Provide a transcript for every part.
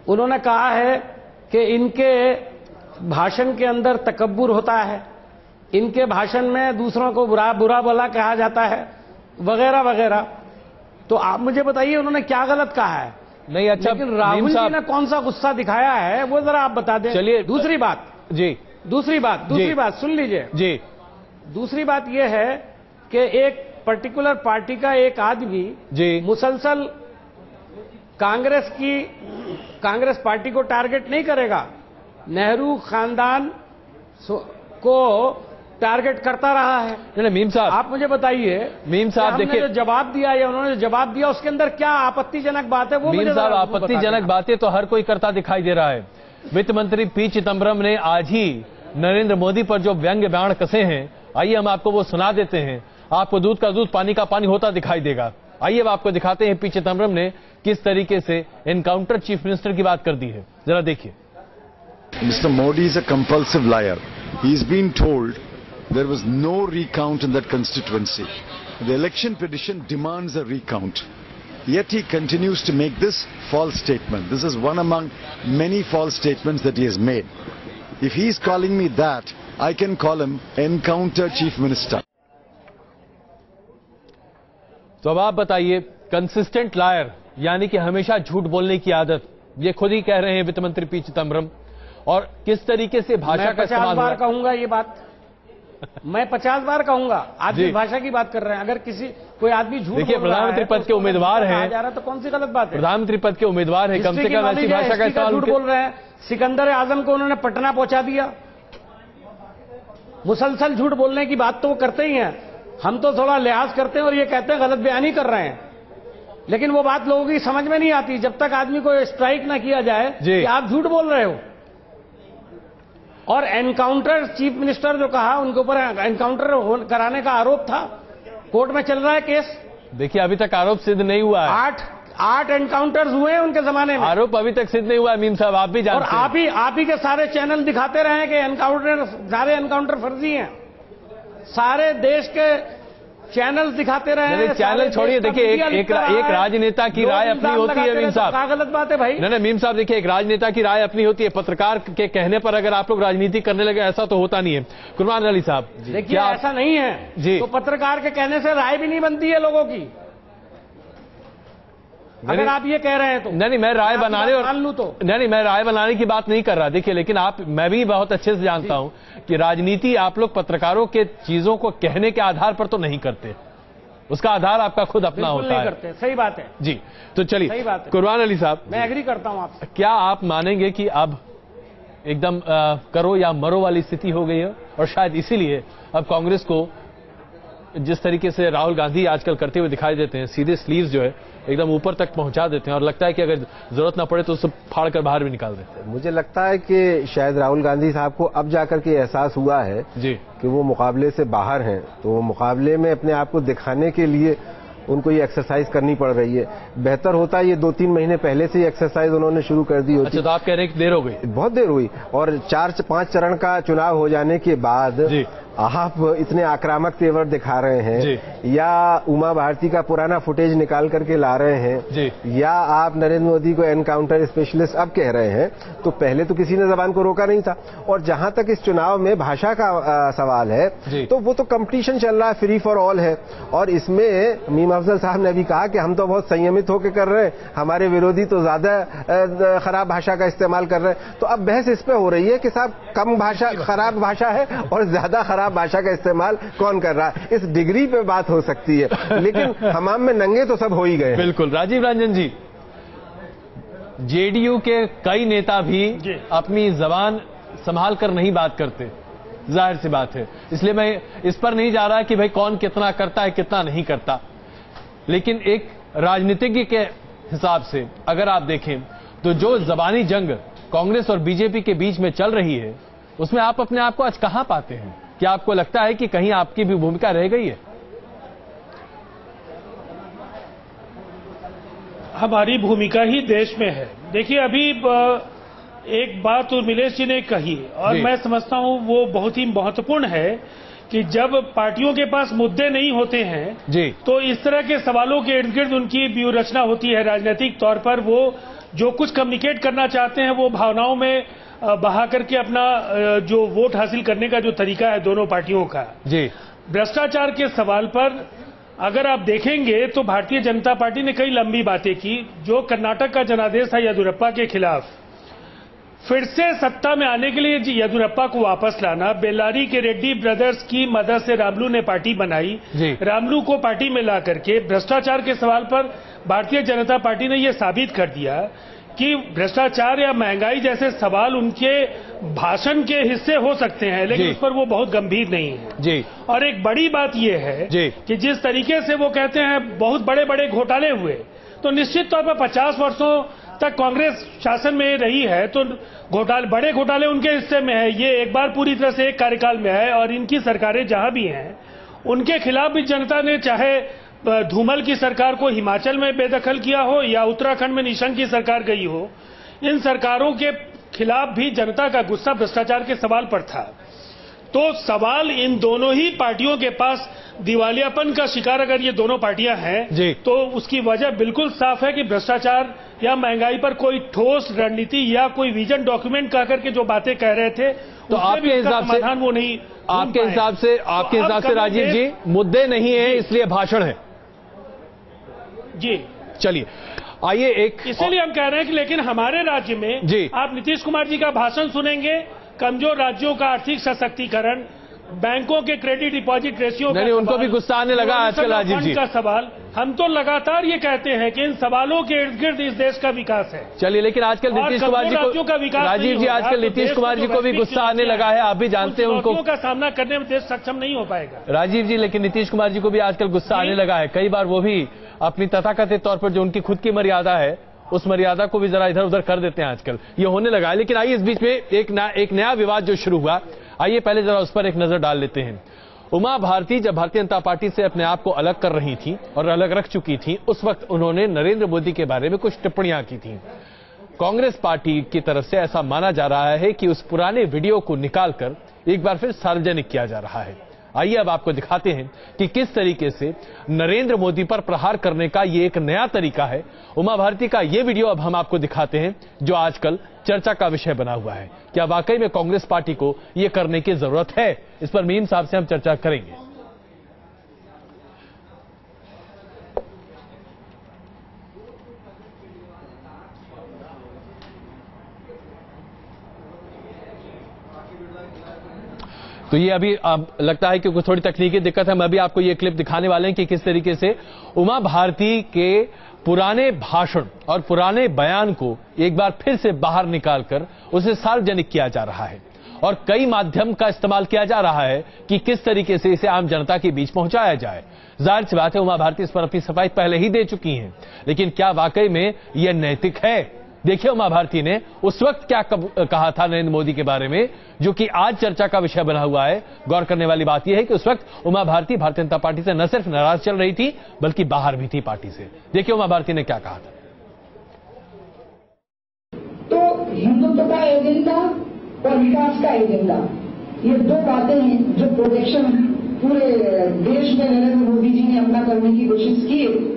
उन्होंने कहा है कि इनके भाषण के अंदर तकब्बुर होता है, इनके भाषण में दूसरों को बुरा भला कहा जाता है, वगैरह वगैरह। तो आप मुझे बताइए उन्होंने क्या गलत कहा है? नहीं, अच्छा, लेकिन राहुल जी ने कौन सा गुस्सा दिखाया है वो जरा आप बता दें। चलिए, दूसरी बात दूसरी बात सुन लीजिए जी। दूसरी बात यह है कि एक पर्टिकुलर पार्टी का एक आदमी जी मुसलसल कांग्रेस पार्टी को टारगेट नहीं करेगा, नेहरू खानदान को टारगेट करता रहा है। नहीं मीम साहब, आप मुझे बताइए, मीम साहब देखिए, जो जवाब दिया या उन्होंने जो जवाब दिया उसके अंदर क्या आपत्तिजनक बात है वो मीम साहब, आपत्तिजनक बातें तो हर कोई करता दिखाई दे रहा है। वित्त मंत्री पी चिदम्बरम ने आज ही नरेंद्र मोदी पर जो व्यंग्य बाण कसे हैं, आइए हम आपको वो सुना देते हैं। आपको दूध का दूध पानी का पानी होता दिखाई देगा। आइए अब आपको दिखाते हैं पी चिदम्बरम ने किस तरीके से एनकाउंटर चीफ मिनिस्टर की बात कर दी है, जरा देखिए। Mr. Modi is a compulsive liar. He's been told there was no recount in that constituency. The election petition demands a recount. Yet he continues to make this false statement. This is one among many false statements that he has made. If he is calling me that, I can call him encounter chief minister. तो अब आप बताइए, consistent lawyer यानी कि हमेशा झूठ बोलने की आदत, ये खुद ही कह रहे हैं वित्त मंत्री पी चिदम्बरम। और किस तरीके से भाषा का इस्तेमाल, 50 बार कहूंगा ये बात, मैं 50 बार कहूंगा। आदमी भाषा की बात कर रहे हैं, अगर कोई आदमी झूठ, देखिए प्रधानमंत्री पद के उम्मीदवार हैं, जा रहा तो कौन सी गलत बात है? प्रधानमंत्री पद के उम्मीदवार है, कम से कम ऐसी भाषा का इस्तेमाल। झूठ बोल रहे हैं। सिकंदर आजम को उन्होंने पटना पहुंचा दिया। मुसलसल झूठ बोलने की बात तो वो करते ही हैं, हम तो थोड़ा लिहाज करते हैं और ये कहते हैं गलत बयानी कर रहे हैं, लेकिन वो बात लोगों की समझ में नहीं आती जब तक आदमी को स्ट्राइक ना किया जाए कि आप झूठ बोल रहे हो। और एनकाउंटर चीफ मिनिस्टर जो कहा, उनके ऊपर एनकाउंटर कराने का आरोप था, कोर्ट में चल रहा है केस। देखिए अभी तक आरोप सिद्ध नहीं हुआ है। 8 एनकाउंटर्स हुए हैं उनके जमाने में, आरोप अभी तक सिद्ध नहीं हुआ है। मीम साहब आप भी जानते हैं, और आप ही के सारे चैनल दिखाते रहे कि सारे एनकाउंटर फर्जी हैं, सारे देश के चैनल दिखाते रहे हैं। चैनल छोड़िए, देखिए एक राजनेता की राय अपनी होती है मीम साहब। क्या गलत बात है भाई? नहीं मीम साहब, देखिए एक राजनेता की राय अपनी होती है, पत्रकार के कहने पर अगर आप लोग राजनीति करने लगे ऐसा तो होता नहीं है। कुरबान अली साहब देखिए ऐसा नहीं है जी, तो पत्रकार के कहने से राय भी नहीं बनती है लोगों की, अगर आप ये कह रहे हैं तो। नहीं मैं राय बनाने और मान लूं तो नहीं मैं राय बनाने की बात नहीं कर रहा। देखिए लेकिन मैं भी बहुत अच्छे से जानता हूं कि राजनीति आप लोग पत्रकारों के चीजों को कहने के आधार पर तो नहीं करते, उसका आधार आपका खुद अपना होता है। करते, सही बात है जी। तो चलिए, सही बात है। कुरबान अली साहब, मैं एग्री करता हूं आपसे। क्या आप मानेंगे कि अब एकदम करो या मरो वाली स्थिति हो गई है, और शायद इसीलिए अब कांग्रेस को जिस तरीके से राहुल गांधी आजकल करते हुए दिखाई देते हैं, सीधे स्लीव्स जो है एकदम ऊपर तक पहुंचा देते हैं, और लगता है कि अगर जरूरत ना पड़े तो उसे फाड़ कर बाहर भी निकाल देते हैं। मुझे लगता है कि शायद राहुल गांधी साहब को अब जाकर के एहसास हुआ है जी कि वो मुकाबले से बाहर हैं, तो वो मुकाबले में अपने आप को दिखाने के लिए उनको ये एक्सरसाइज करनी पड़ रही है। बेहतर होता है ये 2-3 महीने पहले से एक्सरसाइज उन्होंने शुरू कर दी होती। अच्छा, तो आप कह रहे हैं कि देर हो गई? बहुत देर हुई, और 4-5 चरण का चुनाव हो जाने के बाद आप इतने आक्रामक तेवर दिखा रहे हैं, या उमा भारती का पुराना फुटेज निकाल करके ला रहे हैं, या आप नरेंद्र मोदी को एनकाउंटर स्पेशलिस्ट अब कह रहे हैं, तो पहले तो किसी ने जबान को रोका नहीं था। और जहां तक इस चुनाव में भाषा का सवाल है, तो वो तो कंपटीशन चल रहा है, फ्री फॉर ऑल है, और इसमें मीम अफजल साहब ने भी कहा कि हम तो बहुत संयमित होकर कर रहे हैं, हमारे विरोधी तो ज्यादा खराब भाषा का इस्तेमाल कर रहे हैं। तो अब बहस इस पे हो रही है कि साहब कम भाषा खराब भाषा है और ज्यादा खराब भाषा का इस्तेमाल कौन कर रहा है, इस डिग्री पे बात हो सकती है, लेकिन हमाम में नंगे तो सब हो ही गए। बिल्कुल। राजीव रंजन जी, जेडीयू के कई नेता भी अपनी जबान संभाल कर नहीं बात करते, जाहिर सी बात है, इसलिए मैं इस पर नहीं जा रहा कि भाई कौन कितना करता है कितना नहीं करता, लेकिन एक राजनीतिज्ञ के हिसाब से अगर आप देखें तो जो जबानी जंग कांग्रेस और बीजेपी के बीच में चल रही है, उसमें आप अपने आप को आज कहां पाते हैं? क्या आपको लगता है कि कहीं आपकी भी भूमिका रह गई है? हमारी भूमिका ही देश में है। देखिए अभी एक बात उर्मिलेश जी ने कही, और मैं समझता हूं वो बहुत ही महत्वपूर्ण है कि जब पार्टियों के पास मुद्दे नहीं होते हैं तो इस तरह के सवालों के इर्द गिर्द उनकी व्यूह रचना होती है, राजनीतिक तौर पर वो जो कुछ कम्युनिकेट करना चाहते हैं वो भावनाओं में बहा करके अपना जो वोट हासिल करने का जो तरीका है दोनों पार्टियों का। जी, भ्रष्टाचार के सवाल पर अगर आप देखेंगे तो भारतीय जनता पार्टी ने कई लंबी बातें की। जो कर्नाटक का जनादेश था येदियुरप्पा के खिलाफ, फिर से सत्ता में आने के लिए येदियुरप्पा को वापस लाना, बेल्लारी के रेड्डी ब्रदर्स की मदद से रामलू ने पार्टी बनाई, रामलू को पार्टी में ला करके भ्रष्टाचार के सवाल पर भारतीय जनता पार्टी ने यह साबित कर दिया कि भ्रष्टाचार या महंगाई जैसे सवाल उनके भाषण के हिस्से हो सकते हैं, लेकिन उस पर वो बहुत गंभीर नहीं है। जी। और एक बड़ी बात यह है कि जिस तरीके से वो कहते हैं बहुत बड़े बड़े घोटाले हुए, तो निश्चित तौर पर 50 वर्षों तक कांग्रेस शासन में रही है, तो बड़े घोटाले उनके हिस्से में है। ये एक बार पूरी तरह से एक कार्यकाल में है और इनकी सरकारें जहां भी हैं उनके खिलाफ भी जनता ने, चाहे धूमल की सरकार को हिमाचल में बेदखल किया हो या उत्तराखंड में निशंक की सरकार गई हो, इन सरकारों के खिलाफ भी जनता का गुस्सा भ्रष्टाचार के सवाल पर था। तो सवाल इन दोनों ही पार्टियों के पास दिवालियापन का शिकार अगर ये दोनों पार्टियां हैं तो उसकी वजह बिल्कुल साफ है कि भ्रष्टाचार या महंगाई पर कोई ठोस रणनीति या कोई विजन डॉक्यूमेंट कह करके जो बातें कह रहे थे तो आपके हिसाब से समाधान वो नहीं, आपके हिसाब से राजीव जी मुद्दे नहीं है इसलिए भाषण है। जी चलिए आइए इसीलिए हम कह रहे हैं कि लेकिन हमारे राज्य में आप नीतीश कुमार जी का भाषण सुनेंगे, कमजोर राज्यों का आर्थिक सशक्तिकरण, बैंकों के क्रेडिट डिपॉजिट रेशियो नहीं, उनको भी गुस्सा आने लगा आजकल राजीव जी का सवाल। हम तो लगातार ये कहते हैं कि इन सवालों के इर्द गिर्द इस देश का विकास है। चलिए, लेकिन आजकल नीतीश कुमार जी को राजीव जी आजकल नीतीश कुमार जी को भी गुस्सा आने लगा है। आप भी जानते हैं उनको का सामना करने में देश सक्षम नहीं हो पाएगा राजीव जी, लेकिन नीतीश कुमार जी को भी आजकल गुस्सा आने लगा है। कई बार वो भी अपनी तथाकथित तौर पर जो उनकी खुद की मर्यादा है उस मर्यादा को भी जरा इधर उधर कर देते हैं आजकल, ये होने लगा है। लेकिन आइए इस बीच में एक नया विवाद जो शुरू हुआ, आइए पहले जरा उस पर एक नजर डाल लेते हैं। उमा भारती जब भारतीय जनता पार्टी से अपने आप को अलग कर रही थी और अलग रख चुकी थी, उस वक्त उन्होंने नरेंद्र मोदी के बारे में कुछ टिप्पणियां की थी। कांग्रेस पार्टी की तरफ से ऐसा माना जा रहा है कि उस पुराने वीडियो को निकालकर एक बार फिर सार्वजनिक किया जा रहा है। आइए अब आपको दिखाते हैं कि किस तरीके से नरेंद्र मोदी पर प्रहार करने का ये एक नया तरीका है। उमा भारती का ये वीडियो अब हम आपको दिखाते हैं जो आजकल चर्चा का विषय बना हुआ है। क्या वाकई में कांग्रेस पार्टी को ये करने की जरूरत है? इस पर मीम साहब से हम चर्चा करेंगे। तो ये अभी अब लगता है कि कुछ थोड़ी तकनीकी दिक्कत है। हम अभी आपको ये क्लिप दिखाने वाले हैं कि किस तरीके से उमा भारती के पुराने भाषण और पुराने बयान को एक बार फिर से बाहर निकालकर उसे सार्वजनिक किया जा रहा है और कई माध्यम का इस्तेमाल किया जा रहा है कि किस तरीके से इसे आम जनता के बीच पहुंचाया जाए। जाहिर सी बात है उमा भारती इस पर अपनी सफाई पहले ही दे चुकी हैं, लेकिन क्या वाकई में यह नैतिक है? देखिए उमा भारती ने उस वक्त क्या कहा था नरेंद्र मोदी के बारे में, जो कि आज चर्चा का विषय बना हुआ है। गौर करने वाली बात यह है कि उस वक्त उमा भारती भारतीय जनता पार्टी से न सिर्फ नाराज चल रही थी बल्कि बाहर भी थी पार्टी से। देखिए उमा भारती ने क्या कहा था। तो हिंदुत्व का एजेंडा और विकास का एजेंडा, ये दो बातें हैं जो प्रोजेक्शन पूरे देश में नरेंद्र मोदी जी ने अपना करने की कोशिश की।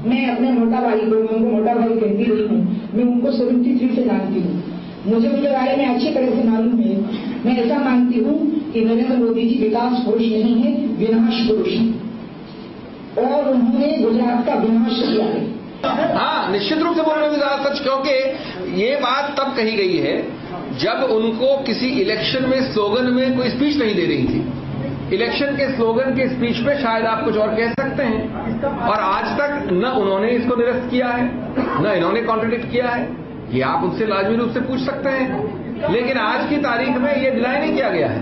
मैं अपने मोटा भाई को, मैं उनको मोटा भाई कहती रही हूँ, मैं उनको 73 से जानती हूँ, मुझे उनके बारे में अच्छी तरह से मालूम है। मैं ऐसा मानती हूँ कि नरेंद्र मोदी जी विकास पुरुष नहीं है, विनाश पुरुष है और उन्होंने गुजरात का विनाश किया है। हाँ, निश्चित रूप से बोल रहे हैं सच, क्योंकि ये बात तब कही गई है जब उनको किसी इलेक्शन में स्लोगन में कोई स्पीच नहीं दे रही थी। इलेक्शन के स्लोगन के स्पीच पे शायद आप कुछ और कह सकते हैं, और आज तक न उन्होंने इसको निरस्त किया है न इन्होंने कॉन्ट्रडिक्ट किया है। ये आप उनसे लाजमी रूप से पूछ सकते हैं, लेकिन आज की तारीख में ये डिनाई नहीं किया गया है।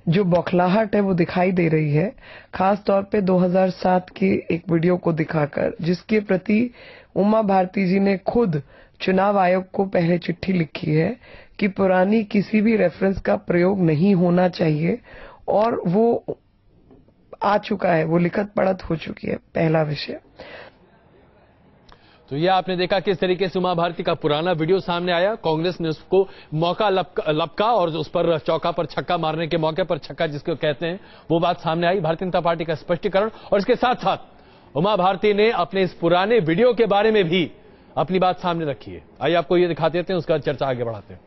जो बौखलाहट है वो दिखाई दे रही है, खास तौर पे 2007 की एक वीडियो को दिखाकर, जिसके प्रति उमा भारती जी ने खुद चुनाव आयोग को पहले चिट्ठी लिखी है कि पुरानी किसी भी रेफरेंस का प्रयोग नहीं होना चाहिए, और वो आ चुका है, वो लिखत पढ़त हो चुकी है। पहला विषय तो ये आपने देखा किस तरीके से उमा भारती का पुराना वीडियो सामने आया। कांग्रेस ने उसको मौका लपका और उस पर चौका पर छक्का मारने के मौके पर छक्का जिसको कहते हैं वो बात सामने आई। भारतीय जनता पार्टी का स्पष्टीकरण, और इसके साथ साथ उमा भारती ने अपने इस पुराने वीडियो के बारे में भी अपनी बात सामने रखिए। आइए आपको ये दिखाते हैं, उसका चर्चा आगे बढ़ाते हैं।